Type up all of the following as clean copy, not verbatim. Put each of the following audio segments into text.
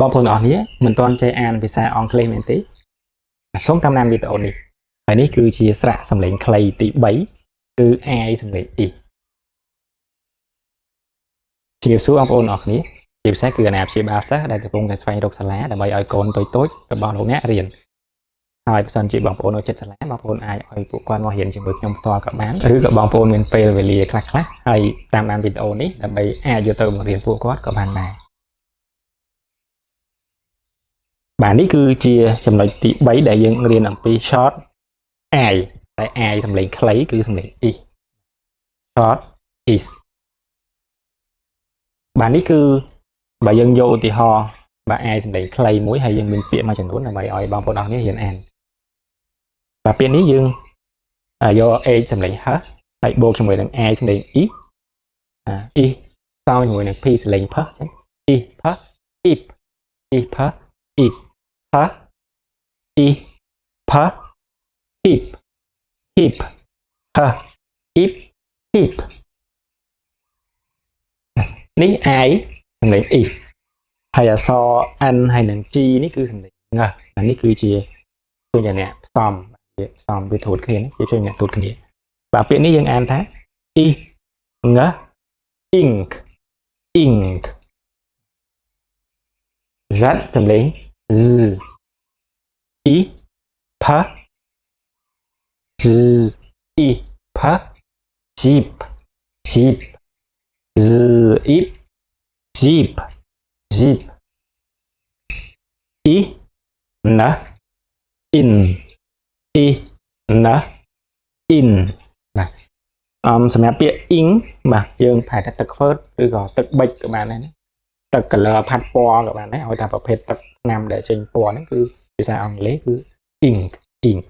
បងប្អូនអរនេះមិនទាន់ចេះអានភាសាអង់គ្លេសមែនទេសូមតាមដានវីដេអូនេះហើយនេះគឺជាស្រៈសំឡេងខ្លីទី3គឺ I សំឡេង E ជំរាបសួរបងប្អូនអរគ្នាជាពិសេសគឺអាណាព្យាបាលសិស្សដែលកំពុងតែស្វែងរកសាលាដើម្បីឲ្យកូនតូចៗរបស់លោកអ្នករៀនហើយបើសិនជាបងប្អូននៅចិត្តសាលាបងប្អូនអាចឲ្យពួកគាត់មករៀនជាមួយខ្ញុំផ្ទាល់ក៏បានឬក៏បងប្អូនមានពេលវេលាខ្លះៗហើយតាមដានវីដេអូនេះដើម្បីអាចយកទៅបង្រៀនពួកគាត់ក៏បានដែរបាទនេះគឺជាចំណុចទី3ដែលយើងរៀនអំពី short I តែ I សំឡេងខ្លីគឺសំឡេង E short is បាទនេះគឺបើយើងយកឧទាហរណ៍បាទ I សំឡេងខ្លីមួយហើយយើងមានពាក្យមួយចំនួនដើម្បីឲ្យបងប្អូនអរគ្នារៀនអានបាទពាក្យនេះយើងយក A សំឡេង H ហើយបូកជាមួយនឹង I សំឡេង E E សោជាមួយនឹង P សំឡេង P អញ្ចឹង E P Ip E P Ip P E P Hip Hip H Ip Hip នេះ I សំឡេង E ហើយអក្សរ N ហើយនឹង G នេះគឺសំឡេងងនេះគឺជាដូចជាអ្នកផ្សំវាទូតគ្នាជាជួយអ្នកទូតគ្នាបាទពាក្យនេះយើងអានថា E ង ink ink Z សំឡេង Z E P Z E P Jeep Jeep Z Ip Jeep Jeep E N In E N In បាទសម្រាប់ពាក្យ ink បាទយើងប្រែថាទឹកហ្វឺតឬក៏ទឹកប៊ិចក៏បានដែរណាទឹក color ផាត់ពណ៌ក៏បានដែរឲ្យតែប្រភេទទឹកថ្នាំដែលចេញពណ៌ហ្នឹងគឺភាសាអង់គ្លេសគឺ ink ink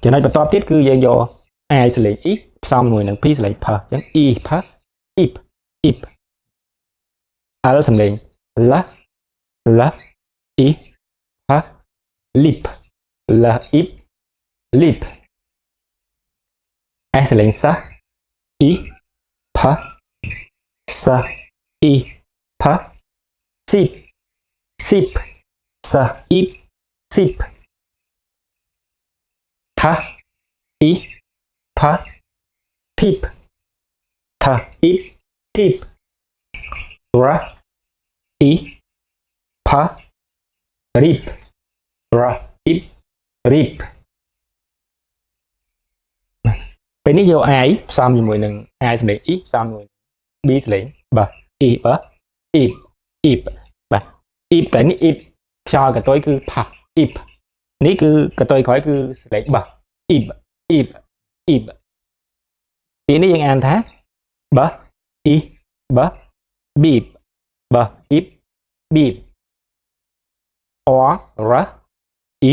ចំណុចបន្ទាប់ទៀតគឺយើងយក I សលេង E ផ្សំជាមួយនឹង P សលេង P អញ្ចឹង E P Ip Ip L សលេង L L E P Lip L Ip Lip S សលេង S E P S E P Sip Sip S Ip Sip T E P Tip T Ip Tip R E P Rip R Ip Rip ពេលនេះយក I ផ្សំជាមួយនឹង I សំឡេង E ផ្សំជាមួយ B សំឡេង B E B Ip Ip បាទ Ip តែនេះ Ip ខ្យល់កតុយគឺ P Ip នេះគឺកតុយក្រោយគឺសំឡេង B Ip Ip Ip ពីនេះយើងអានថា B E B Beep B Ip Beep or R E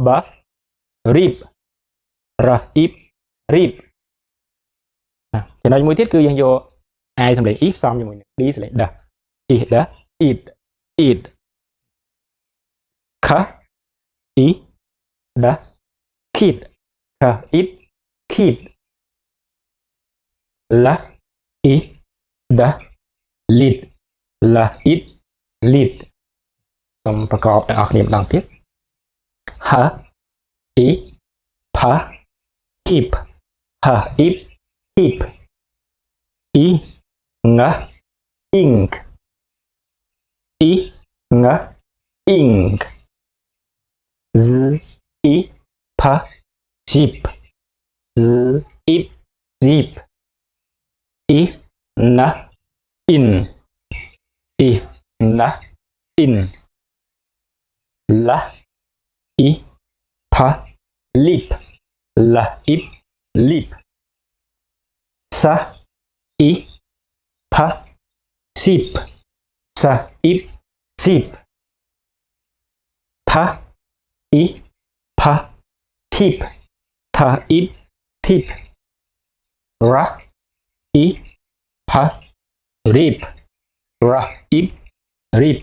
B Rip R Ip Rip ចំណុចមួយទៀតគឺយើងយក I សំឡេង E ផ្សំជាមួយនឹង D សំឡេង D E D Eat Eat K E D Kid K Eat Kid L E D Lid L Eat Lid សូមប្រកបទាំងអស់គ្នាម្ដងទៀត H E P Hip H Ip Hip E Ng Ink E Ng Ink Z E P Zip Z Ip Zip E N In E N In L E P Lip L Ip Lip S E P Sip S Ip Sip T E P Tip T Ip Tip R E P Rip R Ip Rip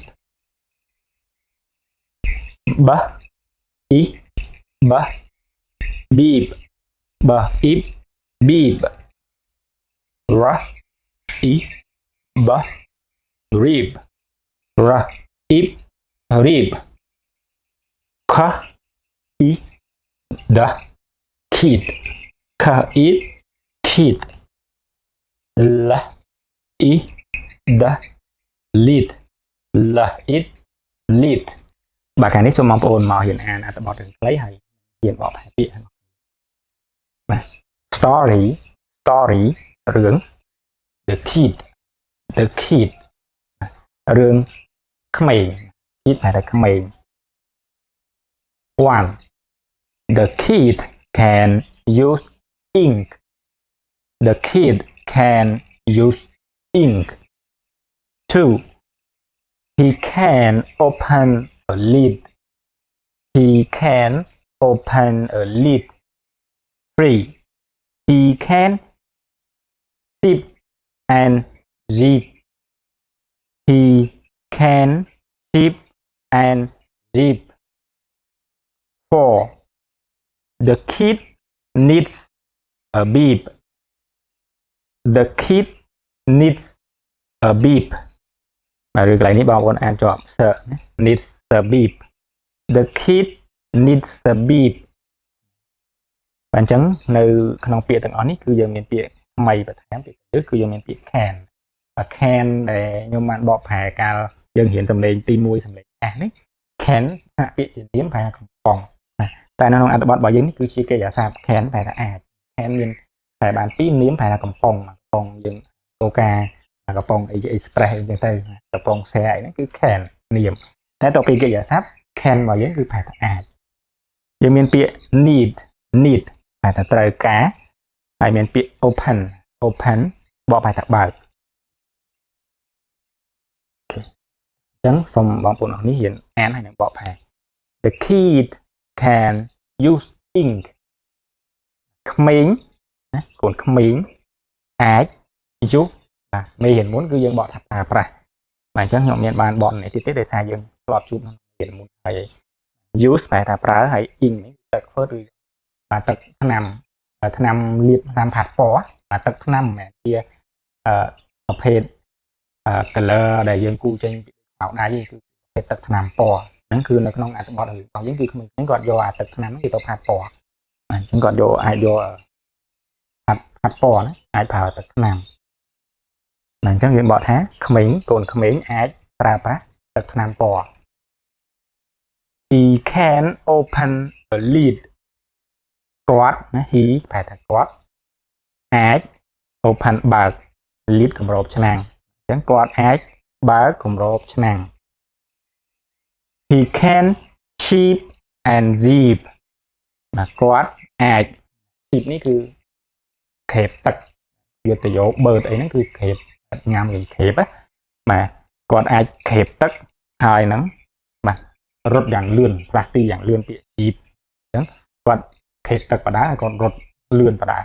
B E B Beep B Ip Beep R E B Rib ra ip rib kha i da kid kha i kid la i da lid la it lid បាទខាងនេះសូមបងប្អូនមកហ៊ានអានអត្ថបទទាំងខ្លីហើយហ៊ានបកប្រែពាក្យបាទ story រឿង the kid រឿងក្មេង kid តែក្មេង one the kid can use ink the kid can use ink two he can open a lid he can open a lid three he can zip and zip he can zip and zip four the kid needs a beep the kid needs a beep ឬកន្លែងនេះបងប្អូនអានជាប់ needs a beep the kid needs a beep បាទអញ្ចឹងនៅក្នុងពាក្យទាំងអស់នេះគឺយើងមានពាក្យថ្មីបន្ថែមពាក្យគឺយើងមានពាក្យ can can ដែលខ្ញុំបានបកប្រែកាលយើងរៀនសំឡេងទី1សំឡេងអានេះ can ពាក្យជានាមប្រែកំប៉ុងតែនៅក្នុងអត្ថបទរបស់យើងនេះគឺជាកិរិយាសព្ទ can ប្រែថាអាច can មានប្រែបានពីរនាមប្រែថាកំប៉ុងយើងកោការកំប៉ុងអី express អីចឹងទៅកំប៉ុង share អីហ្នឹងគឺ can នាមតែតទៅពីកិរិយាសព្ទ can របស់យើងគឺប្រែថាអាចយើងមានពាក្យ need ប្រែថាត្រូវការហើយមានពាក្យ open បកប្រែថាបើកអញ្ចឹងសូមបងប្អូនអរនេះរៀនអានហើយនឹងបកប្រែ the kid can use ink ក្មេងណាកូនក្មេងអាច use បាទមេរៀនមុនគឺយើងបកថាប្រើប្រាស់បាទអញ្ចឹងខ្ញុំមានបានបកនេះតិចទេដោយសារយើងធ្លាប់ជួបក្នុងមេរៀនមុនហើយ use ប្រែថាប្រើហើយ ink នេះទឹកធ្វើឬបាទទឹកថ្នាំលាបថ្នាំខាត់ពណ៌បាទទឹកថ្នាំមិនមែនជាប្រភេទcolor ដែលយើងគូចេញពីខោដៃគឺប្រភេទទឹកថ្នាំពណ៌ហ្នឹងគឺនៅក្នុងអត្ថបទរបស់យើងគឺក្មេងៗគាត់យកអាទឹកថ្នាំហ្នឹងគេទៅផាត់ពណ៌អញ្ចឹងគាត់អាចយកផាត់ពណ៌ណាអាចប្រើទឹកថ្នាំអញ្ចឹងយើងបកថាក្មេងកូនក្មេងអាចប្រើប្រាស់ទឹកថ្នាំពណ៌ he can open a lid គាត់ណា he ប្រែថាគាត់អាច open បើក lid គម្របឆ្នាំងអញ្ចឹងគាត់អាចបើកគម្របឆ្នាំង he can zip and zip បាទគាត់អាច zip នេះគឺក្រេបទឹកយកទៅយកបឺតអីហ្នឹងគឺក្រេបញ៉ាំលេងក្រេបបាទគាត់អាចក្រេបទឹកហើយហ្នឹងបាទរត់យ៉ាងលឿនផ្លាស់ទីយ៉ាងលឿនពាក្យ zip អញ្ចឹងគាត់ក្រេបទឹកបដាហើយគាត់រត់លឿនបដា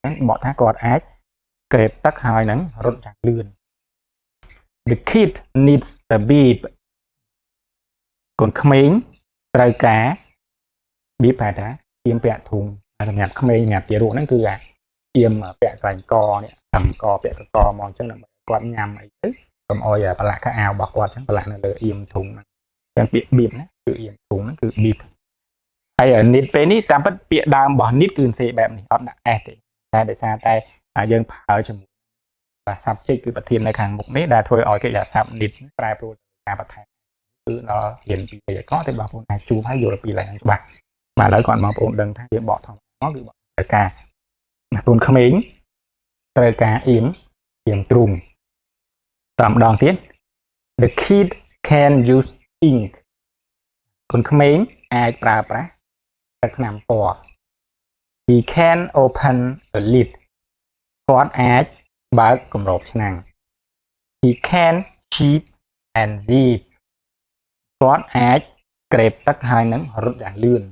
អញ្ចឹងបកថាគាត់អាចក្រេបទឹកហើយហ្នឹងរត់យ៉ាងលឿន the kid needs a beep កូនក្មេងត្រូវការ beep ប្រែថាទៀមពាក់ធុងសម្រាប់ក្មេងសម្រាប់ទារកហ្នឹងគឺអាទៀមពាក់កន្លែងកនេះតាំកពាក់កកមកអញ្ចឹងដើម្បីគាត់ញ៉ាំអីទៅកុំអោយប្រឡាក់ខោអាវរបស់គាត់អញ្ចឹងប្រឡាក់នៅលើអៀមធុងហ្នឹងអញ្ចឹងពាក្យ beep ណាគឺអៀមធុងហ្នឹងគឺ beep ហើយ need ពេលនេះតាមពិតពាក្យដើមរបស់ need គឺសេបែបនេះអត់ដាក់ s ទេតែដោយសារតែយើងប្រើជាមួយបាទ subject គឺប្រធាននៅខាងមុខនេះដែលធ្វើឲ្យកិរិយាសព្ទ need ប្រែប្រួលការបន្ថែមគឺដល់រៀនពីវេយ្យាករណ៍តែបងប្អូនអាចជួបហើយយល់ពីឡើងច្បាស់បាទឥឡូវគាត់បងប្អូនដឹងថាយើងបកធម្មតាគឺបកត្រូវការកូនក្មេងត្រូវការអៀមទ្រូងតាមម្ដងទៀត the kid can use ink កូនក្មេងអាចប្រើប្រាស់ទឹកថ្នាំពណ៌ he can open a lid គាត់អាចបើកគម្របឆ្នាំង he can zip and zip គាត់អាចក្រេបទឹកហើយនឹងរត់យ៉ាងលឿន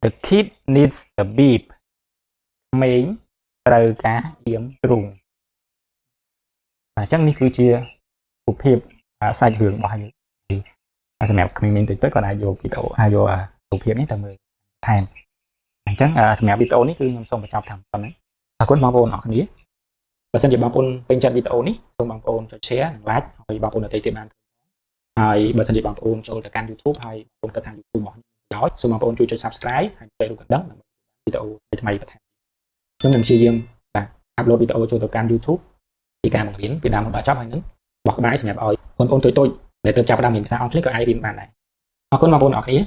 the kid needs a beep ក្មេងត្រូវការអៀមទ្រូងអញ្ចឹងនេះគឺជារូបភាពសាច់រឿងរបស់យើងសម្រាប់ក្មេងៗតិចៗគាត់អាចយកវីដេអូយករូបភាពនេះទៅមើលថែមអញ្ចឹងសម្រាប់វីដេអូនេះគឺខ្ញុំសូមបញ្ចប់តាមប៉ុណ្ណឹងអរគុណបងប្អូនអរគ្នាបើសិនជាបងប្អូនពេញចិត្តវីដេអូនេះសូមបងប្អូនចុច share និង like ឲ្យបងប្អូនដទៃទៀតបាន ហើយបើសិនជាបងប្អូនចូលទៅកាន់ YouTube ហើយបងប្អូនគិតថា YouTube របស់ខ្ញុំប្រយោជន៍សូមបងប្អូនជួយចុច Subscribe ហើយចុចរូបកណ្ដឹងដើម្បីវីដេអូថ្មីៗបន្ថែមខ្ញុំនឹងព្យាយាមបាទអាប់ឡូតវីដេអូចូលទៅកាន់ YouTube ពីការបង្រៀនពីដើមដល់ចប់ហើយនឹងបោះក្បាយសម្រាប់ឲ្យបងប្អូនតូចៗដែលទើបចាប់ផ្ដើមរៀនភាសាអង់គ្លេសក៏អាចរៀនបានដែរអរគុណបងប្អូនអរគ្នា